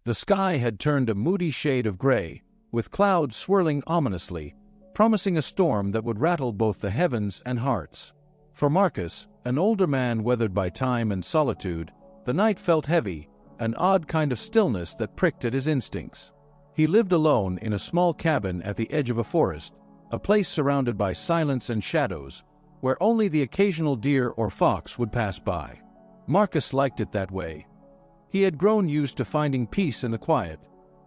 The sky had turned a moody shade of gray, with clouds swirling ominously, promising a storm that would rattle both the heavens and hearts. For Marcus, an older man weathered by time and solitude, the night felt heavy, an odd kind of stillness that pricked at his instincts. He lived alone in a small cabin at the edge of a forest, a place surrounded by silence and shadows, where only the occasional deer or fox would pass by. Marcus liked it that way. He had grown used to finding peace in the quiet,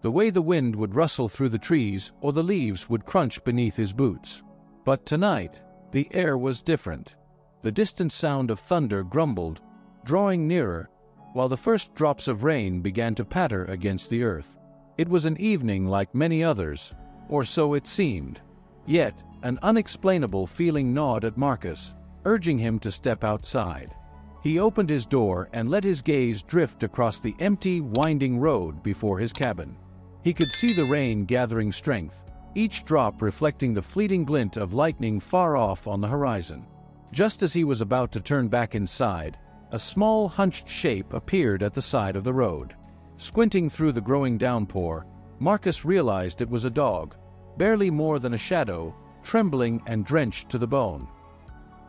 the way the wind would rustle through the trees or the leaves would crunch beneath his boots. But tonight, the air was different. The distant sound of thunder grumbled, drawing nearer, while the first drops of rain began to patter against the earth. It was an evening like many others, or so it seemed. Yet, an unexplainable feeling gnawed at Marcus, urging him to step outside. He opened his door and let his gaze drift across the empty, winding road before his cabin. He could see the rain gathering strength, each drop reflecting the fleeting glint of lightning far off on the horizon. Just as he was about to turn back inside, a small, hunched shape appeared at the side of the road. Squinting through the growing downpour, Marcus realized it was a dog, barely more than a shadow, trembling and drenched to the bone.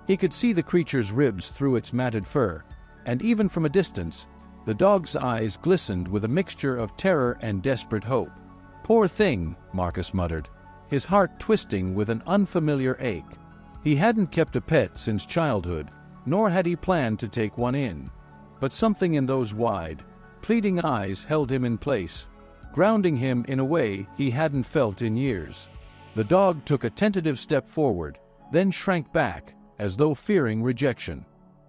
He could see the creature's ribs through its matted fur, and even from a distance, the dog's eyes glistened with a mixture of terror and desperate hope. "Poor thing," Marcus muttered, his heart twisting with an unfamiliar ache. He hadn't kept a pet since childhood, nor had he planned to take one in. But something in those wide, pleading eyes held him in place, grounding him in a way he hadn't felt in years. The dog took a tentative step forward, then shrank back, as though fearing rejection.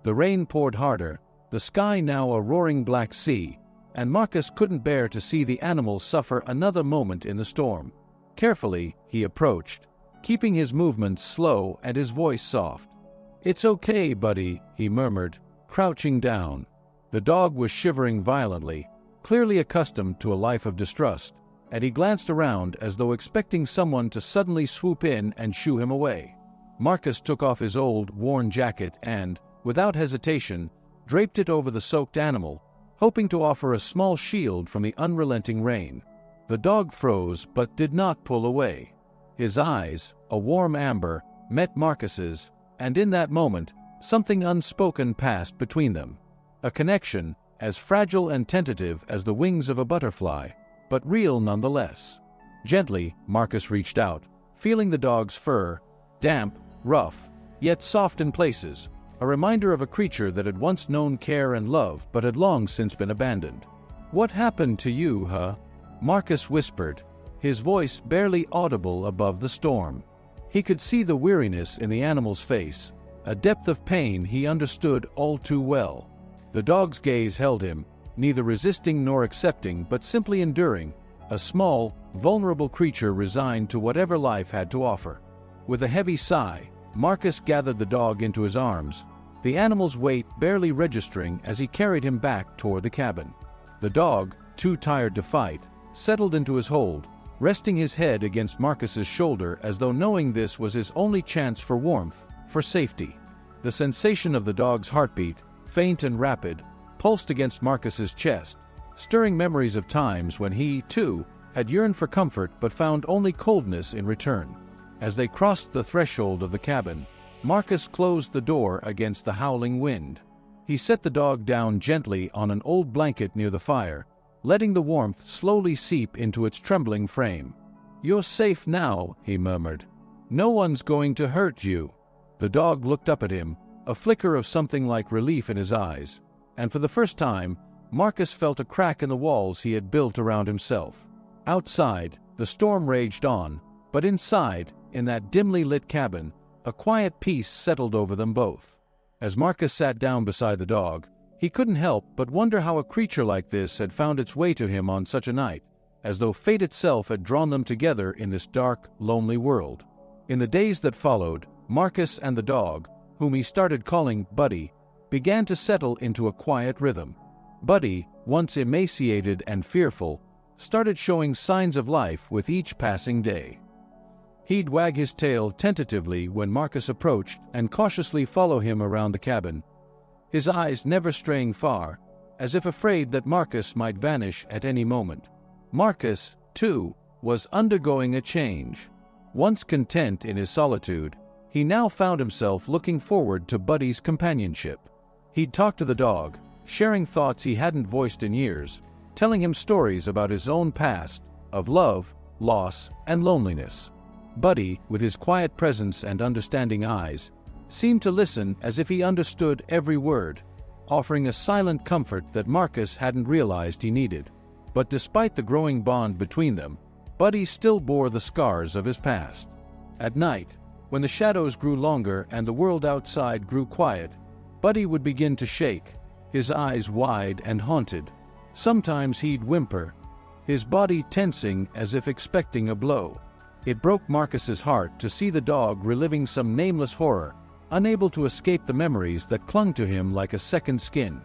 The rain poured harder, the sky now a roaring black sea, and Marcus couldn't bear to see the animal suffer another moment in the storm. Carefully, he approached, keeping his movements slow and his voice soft. "It's okay, buddy," he murmured, crouching down. The dog was shivering violently, clearly accustomed to a life of distrust, and he glanced around as though expecting someone to suddenly swoop in and shoo him away. Marcus took off his old, worn jacket and, without hesitation, draped it over the soaked animal, hoping to offer a small shield from the unrelenting rain. The dog froze but did not pull away. His eyes, a warm amber, met Marcus's, and in that moment, something unspoken passed between them. A connection, as fragile and tentative as the wings of a butterfly, but real nonetheless. Gently, Marcus reached out, feeling the dog's fur, damp, rough, yet soft in places, a reminder of a creature that had once known care and love but had long since been abandoned. "What happened to you, huh?" Marcus whispered, his voice barely audible above the storm. He could see the weariness in the animal's face, a depth of pain he understood all too well. The dog's gaze held him, neither resisting nor accepting but simply enduring, a small, vulnerable creature resigned to whatever life had to offer. With a heavy sigh, Marcus gathered the dog into his arms, the animal's weight barely registering as he carried him back toward the cabin. The dog, too tired to fight, settled into his hold, resting his head against Marcus's shoulder as though knowing this was his only chance for warmth, for safety. The sensation of the dog's heartbeat, faint and rapid, pulsed against Marcus's chest, stirring memories of times when he, too, had yearned for comfort but found only coldness in return. As they crossed the threshold of the cabin, Marcus closed the door against the howling wind. He set the dog down gently on an old blanket near the fire, letting the warmth slowly seep into its trembling frame. "You're safe now," he murmured. "No one's going to hurt you." The dog looked up at him, a flicker of something like relief in his eyes, and for the first time, Marcus felt a crack in the walls he had built around himself. Outside, the storm raged on, but inside, in that dimly lit cabin, a quiet peace settled over them both. As Marcus sat down beside the dog, he couldn't help but wonder how a creature like this had found its way to him on such a night, as though fate itself had drawn them together in this dark, lonely world. In the days that followed, Marcus and the dog, whom he started calling Buddy, began to settle into a quiet rhythm. Buddy, once emaciated and fearful, started showing signs of life with each passing day. He'd wag his tail tentatively when Marcus approached and cautiously follow him around the cabin, his eyes never straying far, as if afraid that Marcus might vanish at any moment. Marcus, too, was undergoing a change. Once content in his solitude, he now found himself looking forward to Buddy's companionship. He'd talk to the dog, sharing thoughts he hadn't voiced in years, telling him stories about his own past, of love, loss, and loneliness. Buddy, with his quiet presence and understanding eyes, seemed to listen as if he understood every word, offering a silent comfort that Marcus hadn't realized he needed. But despite the growing bond between them, Buddy still bore the scars of his past. At night, when the shadows grew longer and the world outside grew quiet, Buddy would begin to shake, his eyes wide and haunted. Sometimes he'd whimper, his body tensing as if expecting a blow. It broke Marcus's heart to see the dog reliving some nameless horror, unable to escape the memories that clung to him like a second skin.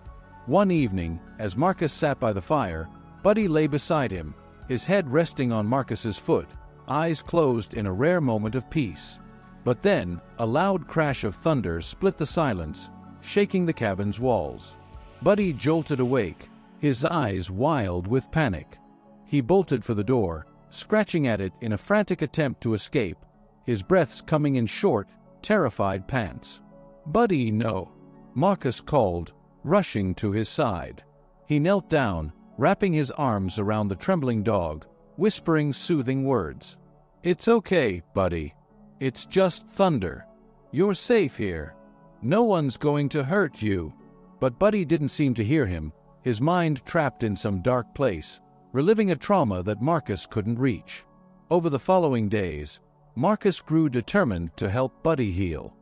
One evening, as Marcus sat by the fire, Buddy lay beside him, his head resting on Marcus's foot, eyes closed in a rare moment of peace. But then, a loud crash of thunder split the silence, shaking the cabin's walls. Buddy jolted awake, his eyes wild with panic. He bolted for the door, scratching at it in a frantic attempt to escape, his breaths coming in short, terrified pants. "Buddy, no," Marcus called, rushing to his side. He knelt down, wrapping his arms around the trembling dog, whispering soothing words. "It's okay, Buddy. It's just thunder. You're safe here. No one's going to hurt you." But Buddy didn't seem to hear him, his mind trapped in some dark place, reliving a trauma that Marcus couldn't reach. Over the following days, Marcus grew determined to help Buddy heal.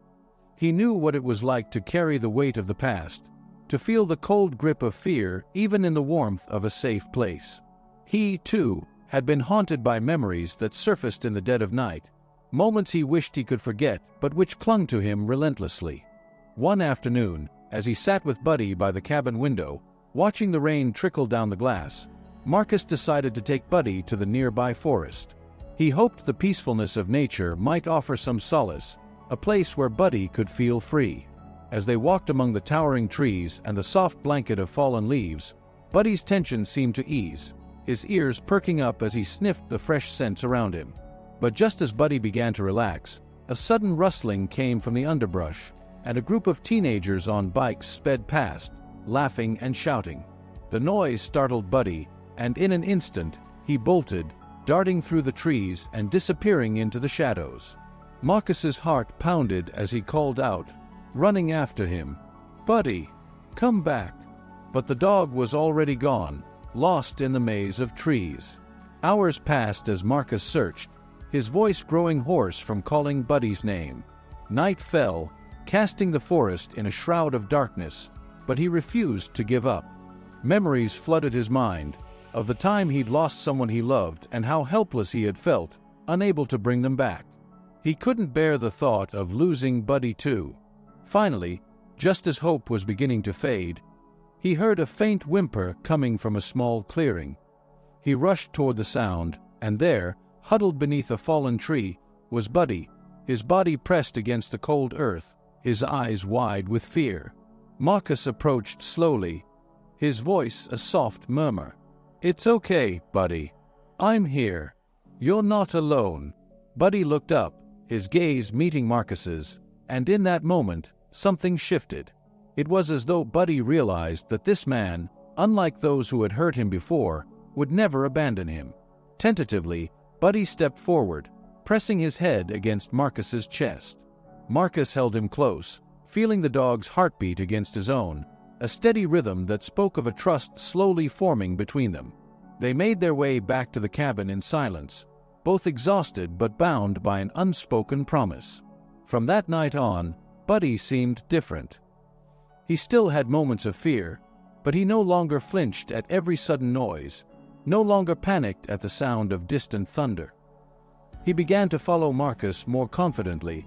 He knew what it was like to carry the weight of the past, to feel the cold grip of fear even in the warmth of a safe place. He, too, had been haunted by memories that surfaced in the dead of night, moments he wished he could forget but which clung to him relentlessly. One afternoon, as he sat with Buddy by the cabin window, watching the rain trickle down the glass, Marcus decided to take Buddy to the nearby forest. He hoped the peacefulness of nature might offer some solace, a place where Buddy could feel free. As they walked among the towering trees and the soft blanket of fallen leaves, Buddy's tension seemed to ease, his ears perking up as he sniffed the fresh scents around him. But just as Buddy began to relax, a sudden rustling came from the underbrush, and a group of teenagers on bikes sped past, laughing and shouting. The noise startled Buddy, and in an instant, he bolted, darting through the trees and disappearing into the shadows. Marcus's heart pounded as he called out, running after him, "Buddy, come back!" But the dog was already gone, lost in the maze of trees. Hours passed as Marcus searched, his voice growing hoarse from calling Buddy's name. Night fell, casting the forest in a shroud of darkness, but he refused to give up. Memories flooded his mind, of the time he'd lost someone he loved and how helpless he had felt, unable to bring them back. He couldn't bear the thought of losing Buddy too. Finally, just as hope was beginning to fade, he heard a faint whimper coming from a small clearing. He rushed toward the sound, and there, huddled beneath a fallen tree, was Buddy, his body pressed against the cold earth, his eyes wide with fear. Marcus approached slowly, his voice a soft murmur. "It's okay, Buddy. I'm here. You're not alone." Buddy looked up, his gaze meeting Marcus's, and in that moment, something shifted. It was as though Buddy realized that this man, unlike those who had hurt him before, would never abandon him. Tentatively, Buddy stepped forward, pressing his head against Marcus's chest. Marcus held him close, feeling the dog's heartbeat against his own, a steady rhythm that spoke of a trust slowly forming between them. They made their way back to the cabin in silence, both exhausted but bound by an unspoken promise. From that night on, Buddy seemed different. He still had moments of fear, but he no longer flinched at every sudden noise, no longer panicked at the sound of distant thunder. He began to follow Marcus more confidently,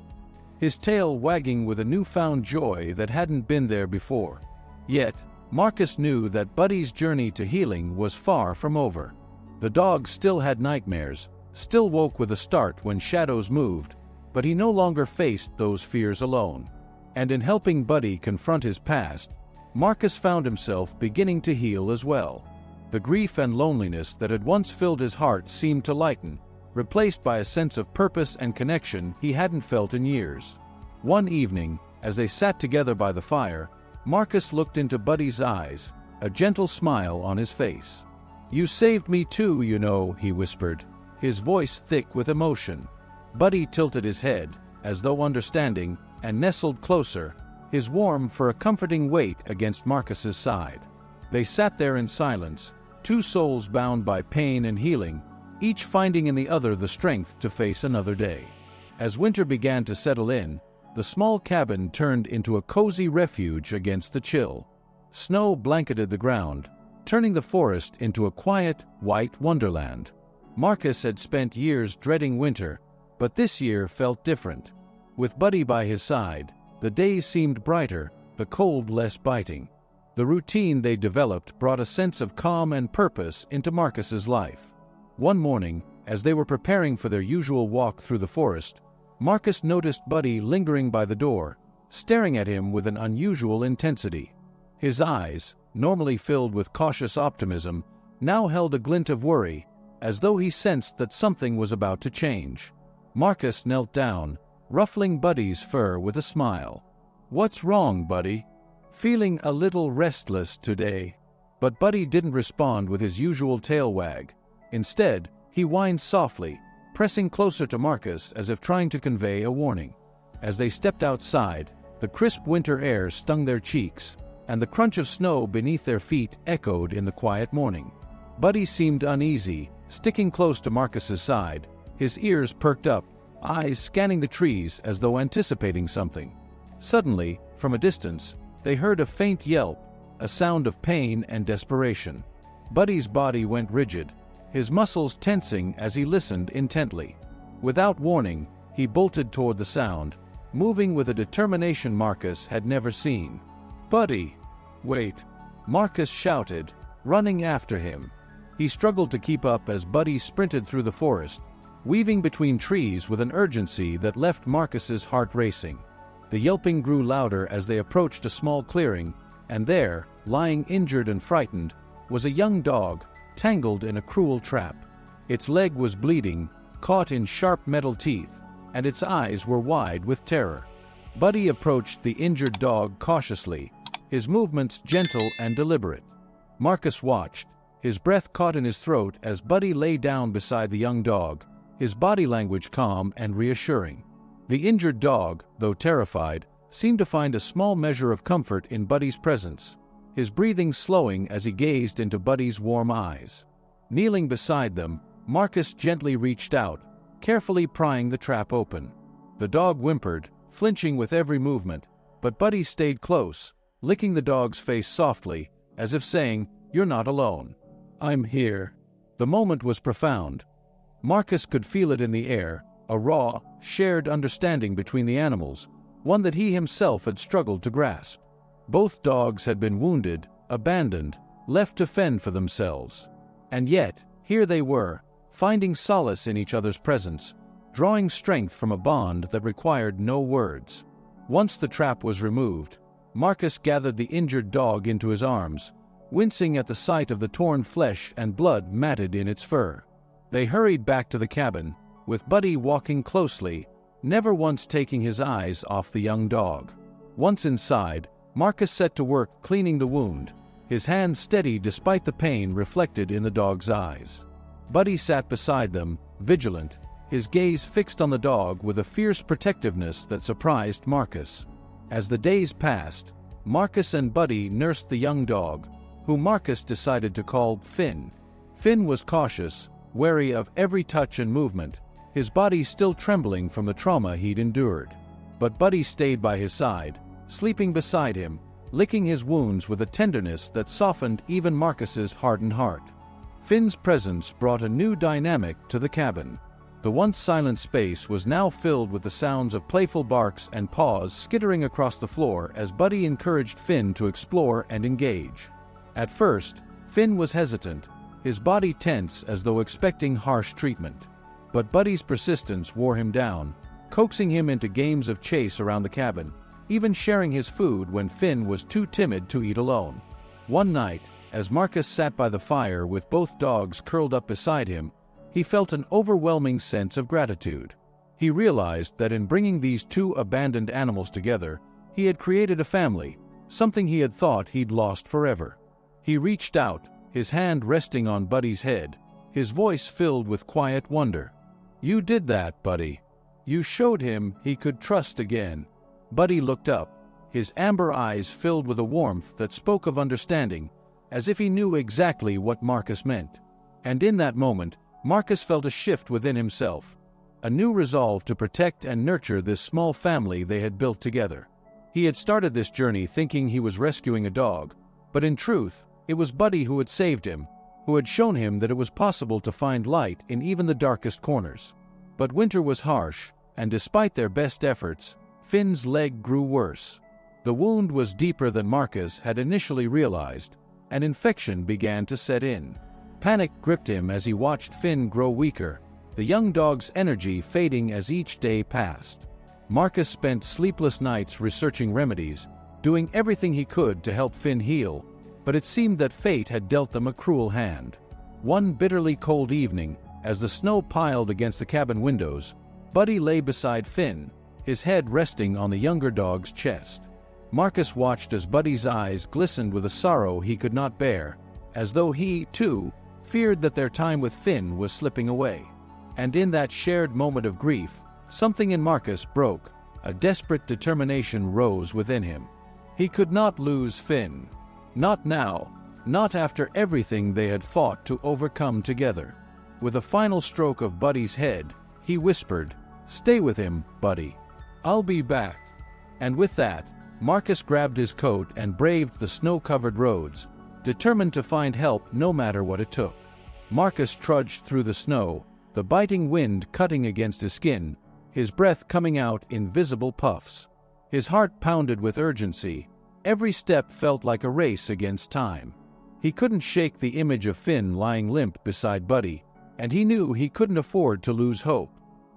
his tail wagging with a newfound joy that hadn't been there before. Yet, Marcus knew that Buddy's journey to healing was far from over. The dog still had nightmares, still woke with a start when shadows moved, but he no longer faced those fears alone. And in helping Buddy confront his past, Marcus found himself beginning to heal as well. The grief and loneliness that had once filled his heart seemed to lighten, replaced by a sense of purpose and connection he hadn't felt in years. One evening, as they sat together by the fire, Marcus looked into Buddy's eyes, a gentle smile on his face. "You saved me too, you know," he whispered, his voice thick with emotion. Buddy tilted his head, as though understanding, and nestled closer, his warm fur a comforting weight against Marcus's side. They sat there in silence, two souls bound by pain and healing, each finding in the other the strength to face another day. As winter began to settle in, the small cabin turned into a cozy refuge against the chill. Snow blanketed the ground, turning the forest into a quiet, white wonderland. Marcus had spent years dreading winter, but this year felt different. With Buddy by his side, the days seemed brighter, the cold less biting. The routine they developed brought a sense of calm and purpose into Marcus's life. One morning, as they were preparing for their usual walk through the forest, Marcus noticed Buddy lingering by the door, staring at him with an unusual intensity. His eyes, normally filled with cautious optimism, now held a glint of worry, as though he sensed that something was about to change. Marcus knelt down, ruffling Buddy's fur with a smile. "What's wrong, Buddy? Feeling a little restless today?" But Buddy didn't respond with his usual tail wag. Instead, he whined softly, pressing closer to Marcus as if trying to convey a warning. As they stepped outside, the crisp winter air stung their cheeks, and the crunch of snow beneath their feet echoed in the quiet morning. Buddy seemed uneasy, sticking close to Marcus's side, his ears perked up, eyes scanning the trees as though anticipating something. Suddenly, from a distance, they heard a faint yelp, a sound of pain and desperation. Buddy's body went rigid, his muscles tensing as he listened intently. Without warning, he bolted toward the sound, moving with a determination Marcus had never seen. "Buddy! Wait!" Marcus shouted, running after him. He struggled to keep up as Buddy sprinted through the forest, weaving between trees with an urgency that left Marcus's heart racing. The yelping grew louder as they approached a small clearing, and there, lying injured and frightened, was a young dog, tangled in a cruel trap. Its leg was bleeding, caught in sharp metal teeth, and its eyes were wide with terror. Buddy approached the injured dog cautiously, his movements gentle and deliberate. Marcus watched, his breath caught in his throat as Buddy lay down beside the young dog, his body language calm and reassuring. The injured dog, though terrified, seemed to find a small measure of comfort in Buddy's presence, his breathing slowing as he gazed into Buddy's warm eyes. Kneeling beside them, Marcus gently reached out, carefully prying the trap open. The dog whimpered, flinching with every movement, but Buddy stayed close, licking the dog's face softly, as if saying, "You're not alone. I'm here." The moment was profound. Marcus could feel it in the air, a raw, shared understanding between the animals, one that he himself had struggled to grasp. Both dogs had been wounded, abandoned, left to fend for themselves. And yet, here they were, finding solace in each other's presence, drawing strength from a bond that required no words. Once the trap was removed, Marcus gathered the injured dog into his arms, wincing at the sight of the torn flesh and blood matted in its fur. They hurried back to the cabin, with Buddy walking closely, never once taking his eyes off the young dog. Once inside, Marcus set to work cleaning the wound, his hands steady despite the pain reflected in the dog's eyes. Buddy sat beside them, vigilant, his gaze fixed on the dog with a fierce protectiveness that surprised Marcus. As the days passed, Marcus and Buddy nursed the young dog, whom Marcus decided to call Finn. Finn was cautious, wary of every touch and movement, his body still trembling from the trauma he'd endured. But Buddy stayed by his side, sleeping beside him, licking his wounds with a tenderness that softened even Marcus's hardened heart. Finn's presence brought a new dynamic to the cabin. The once silent space was now filled with the sounds of playful barks and paws skittering across the floor as Buddy encouraged Finn to explore and engage. At first, Finn was hesitant, his body tense as though expecting harsh treatment. But Buddy's persistence wore him down, coaxing him into games of chase around the cabin, even sharing his food when Finn was too timid to eat alone. One night, as Marcus sat by the fire with both dogs curled up beside him, he felt an overwhelming sense of gratitude. He realized that in bringing these two abandoned animals together, he had created a family, something he had thought he'd lost forever. He reached out, his hand resting on Buddy's head, his voice filled with quiet wonder. "You did that, Buddy. You showed him he could trust again." Buddy looked up, his amber eyes filled with a warmth that spoke of understanding, as if he knew exactly what Marcus meant. And in that moment, Marcus felt a shift within himself, a new resolve to protect and nurture this small family they had built together. He had started this journey thinking he was rescuing a dog, but in truth, it was Buddy who had saved him, who had shown him that it was possible to find light in even the darkest corners. But winter was harsh, and despite their best efforts, Finn's leg grew worse. The wound was deeper than Marcus had initially realized, and infection began to set in. Panic gripped him as he watched Finn grow weaker, the young dog's energy fading as each day passed. Marcus spent sleepless nights researching remedies, doing everything he could to help Finn heal, but it seemed that fate had dealt them a cruel hand. One bitterly cold evening, as the snow piled against the cabin windows, Buddy lay beside Finn, his head resting on the younger dog's chest. Marcus watched as Buddy's eyes glistened with a sorrow he could not bear, as though he, too, feared that their time with Finn was slipping away. And in that shared moment of grief, something in Marcus broke. A desperate determination rose within him. He could not lose Finn. Not now, not after everything they had fought to overcome together. With a final stroke of Buddy's head, he whispered, "Stay with him, Buddy. I'll be back." And with that, Marcus grabbed his coat and braved the snow-covered roads, determined to find help no matter what it took. Marcus trudged through the snow, the biting wind cutting against his skin, his breath coming out in visible puffs. His heart pounded with urgency. Every step felt like a race against time. He couldn't shake the image of Finn lying limp beside Buddy, and he knew he couldn't afford to lose hope.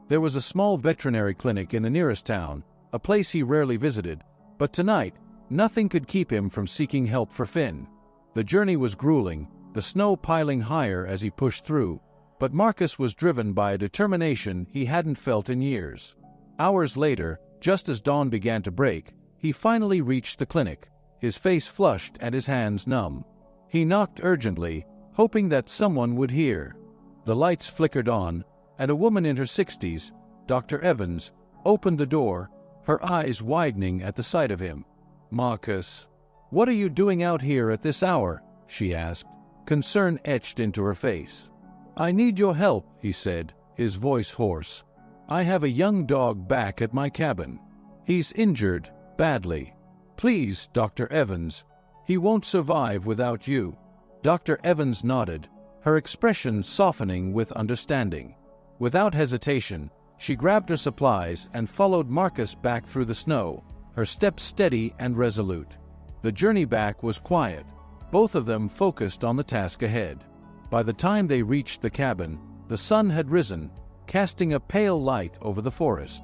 There was a small veterinary clinic in the nearest town, a place he rarely visited, but tonight, nothing could keep him from seeking help for Finn. The journey was grueling, the snow piling higher as he pushed through, but Marcus was driven by a determination he hadn't felt in years. Hours later, just as dawn began to break, he finally reached the clinic, his face flushed and his hands numb. He knocked urgently, hoping that someone would hear. The lights flickered on, and a woman in her 60s, Dr. Evans, opened the door, her eyes widening at the sight of him. "Marcus, what are you doing out here at this hour?" she asked, concern etched into her face. "I need your help," he said, his voice hoarse. "I have a young dog back at my cabin. He's injured, badly. Please, Dr. Evans. He won't survive without you." Dr. Evans nodded, her expression softening with understanding. Without hesitation, she grabbed her supplies and followed Marcus back through the snow, her steps steady and resolute. The journey back was quiet, both of them focused on the task ahead. By the time they reached the cabin, the sun had risen, casting a pale light over the forest.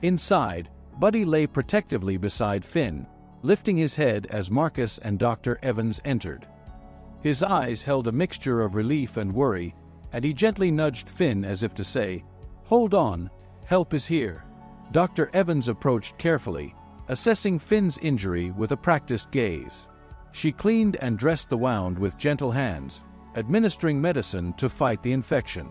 Inside, Buddy lay protectively beside Finn, lifting his head as Marcus and Dr. Evans entered. His eyes held a mixture of relief and worry, and he gently nudged Finn as if to say, "Hold on, help is here." Dr. Evans approached carefully, assessing Finn's injury with a practiced gaze. She cleaned and dressed the wound with gentle hands, administering medicine to fight the infection.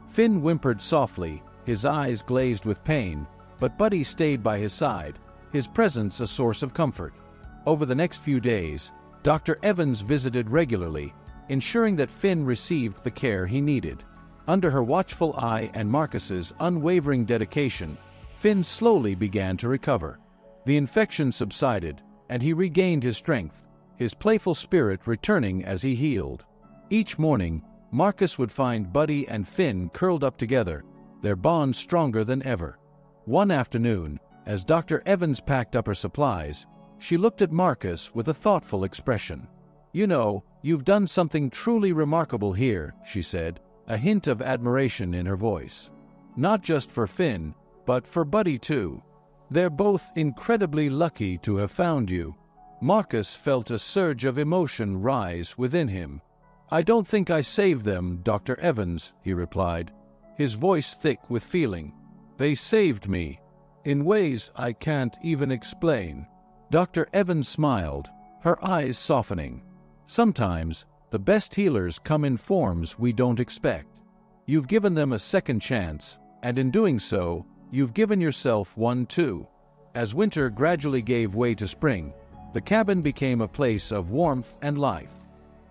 Finn whimpered softly, his eyes glazed with pain, but Buddy stayed by his side, his presence a source of comfort. Over the next few days, Dr. Evans visited regularly, ensuring that Finn received the care he needed. Under her watchful eye and Marcus's unwavering dedication, Finn slowly began to recover. The infection subsided, and he regained his strength, his playful spirit returning as he healed. Each morning, Marcus would find Buddy and Finn curled up together, their bond stronger than ever. One afternoon, as Dr. Evans packed up her supplies, she looked at Marcus with a thoughtful expression. "You know, you've done something truly remarkable here," she said, a hint of admiration in her voice. "Not just for Finn, but for Buddy too. They're both incredibly lucky to have found you." Marcus felt a surge of emotion rise within him. "I don't think I saved them, Dr. Evans," he replied, his voice thick with feeling. "They saved me, in ways I can't even explain." Dr. Evans smiled, her eyes softening. "Sometimes, the best healers come in forms we don't expect. You've given them a second chance, and in doing so, you've given yourself one too." As winter gradually gave way to spring, the cabin became a place of warmth and life.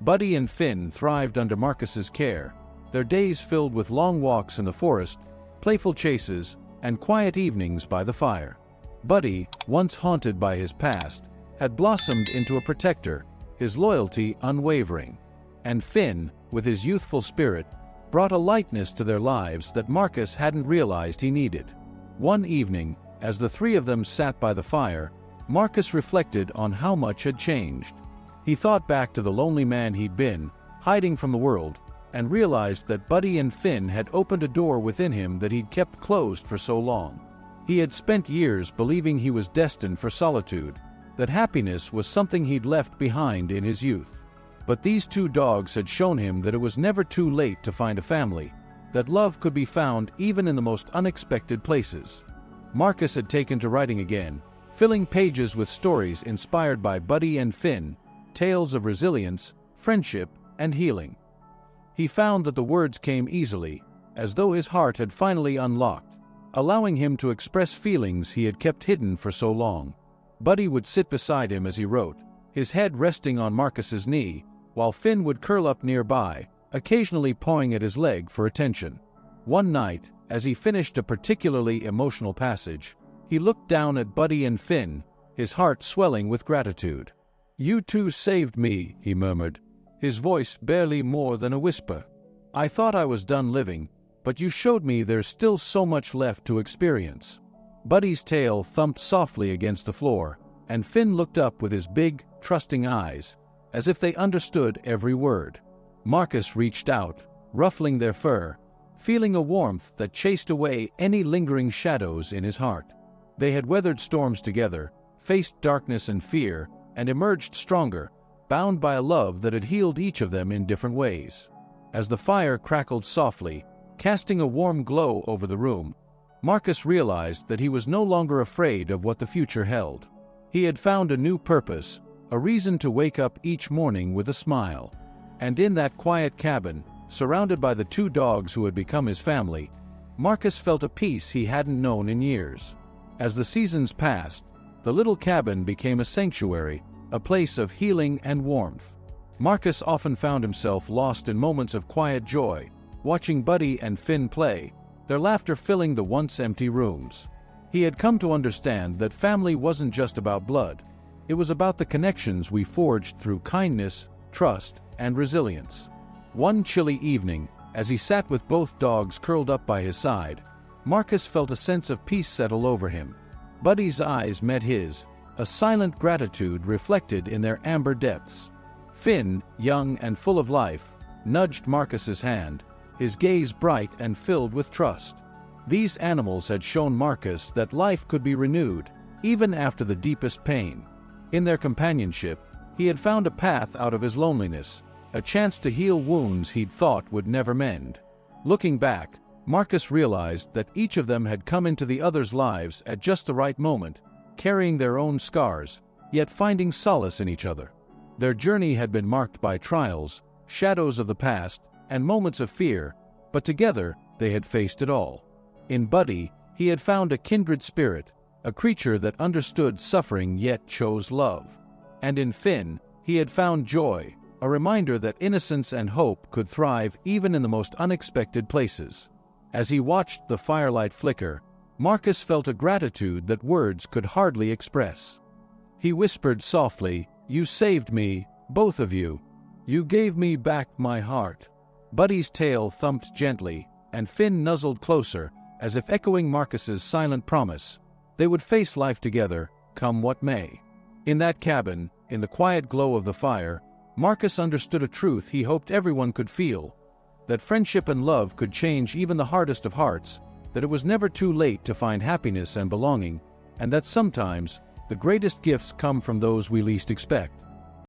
Buddy and Finn thrived under Marcus's care, their days filled with long walks in the forest, playful chases, and quiet evenings by the fire. Buddy, once haunted by his past, had blossomed into a protector, his loyalty unwavering. And Finn, with his youthful spirit, brought a lightness to their lives that Marcus hadn't realized he needed. One evening, as the three of them sat by the fire, Marcus reflected on how much had changed. He thought back to the lonely man he'd been, hiding from the world, and realized that Buddy and Finn had opened a door within him that he'd kept closed for so long. He had spent years believing he was destined for solitude, that happiness was something he'd left behind in his youth. But these two dogs had shown him that it was never too late to find a family, that love could be found even in the most unexpected places. Marcus had taken to writing again, filling pages with stories inspired by Buddy and Finn, tales of resilience, friendship, and healing. He found that the words came easily, as though his heart had finally unlocked, allowing him to express feelings he had kept hidden for so long. Buddy would sit beside him as he wrote, his head resting on Marcus's knee, while Finn would curl up nearby, occasionally pawing at his leg for attention. One night, as he finished a particularly emotional passage, he looked down at Buddy and Finn, his heart swelling with gratitude. "You two saved me," he murmured, his voice barely more than a whisper. "I thought I was done living, but you showed me there's still so much left to experience." Buddy's tail thumped softly against the floor, and Finn looked up with his big, trusting eyes, as if they understood every word. Marcus reached out, ruffling their fur, feeling a warmth that chased away any lingering shadows in his heart. They had weathered storms together, faced darkness and fear, and emerged stronger, bound by a love that had healed each of them in different ways. As the fire crackled softly, casting a warm glow over the room, Marcus realized that he was no longer afraid of what the future held. He had found a new purpose, a reason to wake up each morning with a smile. And in that quiet cabin, surrounded by the two dogs who had become his family, Marcus felt a peace he hadn't known in years. As the seasons passed, the little cabin became a sanctuary, a place of healing and warmth. Marcus often found himself lost in moments of quiet joy, watching Buddy and Finn play, their laughter filling the once empty rooms. He had come to understand that family wasn't just about blood. It was about the connections we forged through kindness, trust, and resilience. One chilly evening, as he sat with both dogs curled up by his side, Marcus felt a sense of peace settle over him. Buddy's eyes met his, a silent gratitude reflected in their amber depths. Finn, young and full of life, nudged Marcus's hand, his gaze bright and filled with trust. These animals had shown Marcus that life could be renewed, even after the deepest pain. In their companionship, he had found a path out of his loneliness, a chance to heal wounds he'd thought would never mend. Looking back, Marcus realized that each of them had come into the other's lives at just the right moment, carrying their own scars, yet finding solace in each other. Their journey had been marked by trials, shadows of the past, and moments of fear, but together they had faced it all. In Buddy, he had found a kindred spirit, a creature that understood suffering yet chose love. And in Finn, he had found joy, a reminder that innocence and hope could thrive even in the most unexpected places. As he watched the firelight flicker, Marcus felt a gratitude that words could hardly express. He whispered softly, "You saved me, both of you. You gave me back my heart." Buddy's tail thumped gently, and Finn nuzzled closer, as if echoing Marcus's silent promise. They would face life together, come what may. In that cabin, in the quiet glow of the fire, Marcus understood a truth he hoped everyone could feel, that friendship and love could change even the hardest of hearts, that it was never too late to find happiness and belonging, and that sometimes the greatest gifts come from those we least expect.